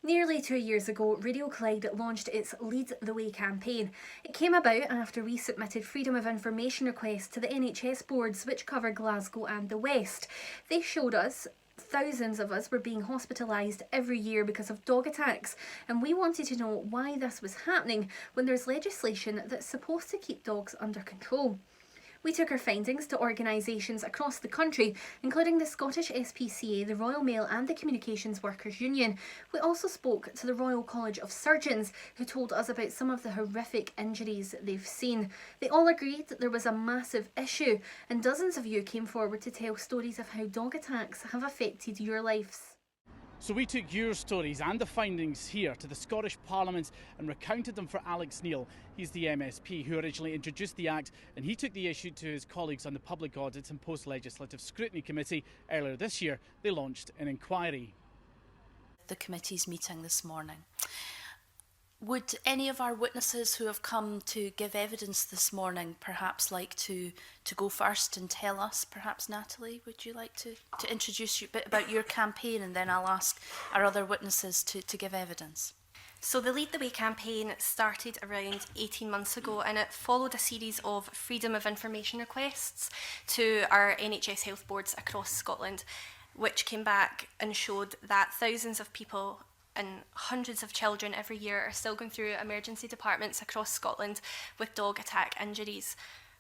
Nearly 2 years ago, Radio Clyde launched its Lead the Way campaign. It came about after we submitted Freedom of Information requests to the NHS boards which cover Glasgow and the West. They showed us thousands of us were being hospitalised every year because of dog attacks, and we wanted to know why this was happening when there's legislation that's supposed to keep dogs under control. We took our findings to organisations across the country, including the Scottish SPCA, the Royal Mail and the Communications Workers Union. We also spoke to the Royal College of Surgeons, who told us about some of the horrific injuries they've seen. They all agreed that there was a massive issue, and dozens of you came forward to tell stories of how dog attacks have affected your lives. So we took your stories and the findings here to the Scottish Parliament and recounted them for Alex Neil. He's the MSP who originally introduced the Act, and he took the issue to his colleagues on the Public Audit and Post-Legislative Scrutiny Committee. Earlier this year, they launched an inquiry. The committee's meeting this morning. Would any of our witnesses who have come to give evidence this morning perhaps like to go first and tell us? Perhaps Natalie, would you like to introduce a bit about your campaign, and then I'll ask our other witnesses to give evidence. So the Lead the Way campaign started around 18 months ago, and it followed a series of Freedom of Information requests to our NHS health boards across Scotland, which came back and showed that thousands of people and hundreds of children every year are still going through emergency departments across Scotland with dog attack injuries.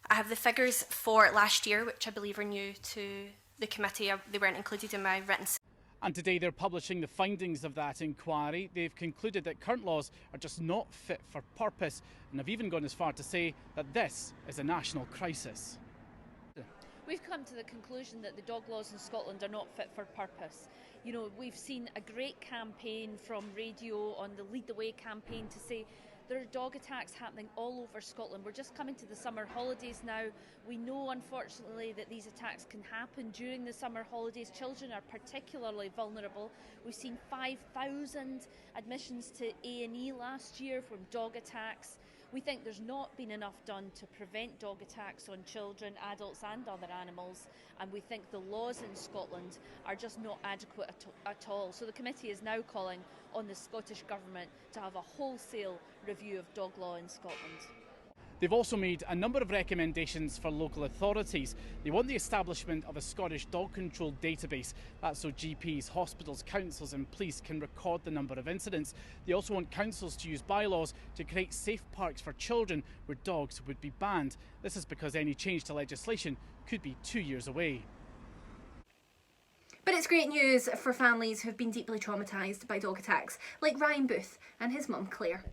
I have the figures for last year, which I believe are new to the committee. They weren't included in my written. And today they're publishing the findings of that inquiry. They've concluded that current laws are just not fit for purpose, and have even gone as far to say that this is a national crisis. We've come to the conclusion that the dog laws in Scotland are not fit for purpose. You know, we've seen a great campaign from radio on the Lead the Way campaign to say there are dog attacks happening all over Scotland. We're just coming to the summer holidays now. We know, unfortunately, that these attacks can happen during the summer holidays. Children are particularly vulnerable. We've seen 5,000 admissions to A&E last year from dog attacks. We think there's not been enough done to prevent dog attacks on children, adults and other animals, and we think the laws in Scotland are just not adequate at all. So the committee is now calling on the Scottish Government to have a wholesale review of dog law in Scotland. They've also made a number of recommendations for local authorities. They want the establishment of a Scottish dog control database. That's so GPs, hospitals, councils and police can record the number of incidents. They also want councils to use bylaws to create safe parks for children where dogs would be banned. This is because any change to legislation could be 2 years away. But it's great news for families who have been deeply traumatised by dog attacks, like Ryan Booth and his mum Claire.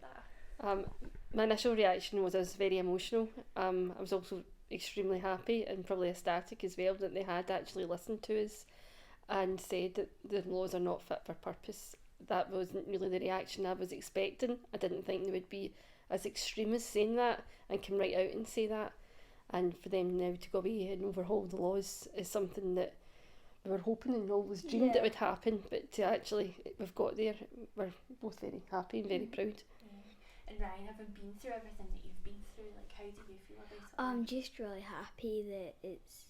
My initial reaction was I was very emotional. I was also extremely happy and probably ecstatic as well that they had actually listened to us and said that the laws are not fit for purpose. That wasn't really the reaction I was expecting. I didn't think they would be as extreme as saying that and come right out and say that. And for them now to go away and overhaul the laws is something that we were hoping and always dreamed it would happen. But to actually, we've got there, we're both very happy and very proud. And Ryan, having been through everything that you've been through, like, how do you feel about it? I'm just really happy that it's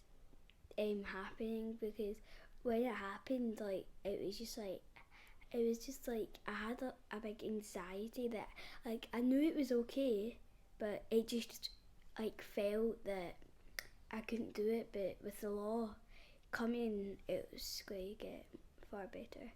happening, because when it happened, like, it was just like I had a big anxiety that, like, I knew it was okay, but it just, like, felt that I couldn't do it. But with the law coming, it was going to get far better.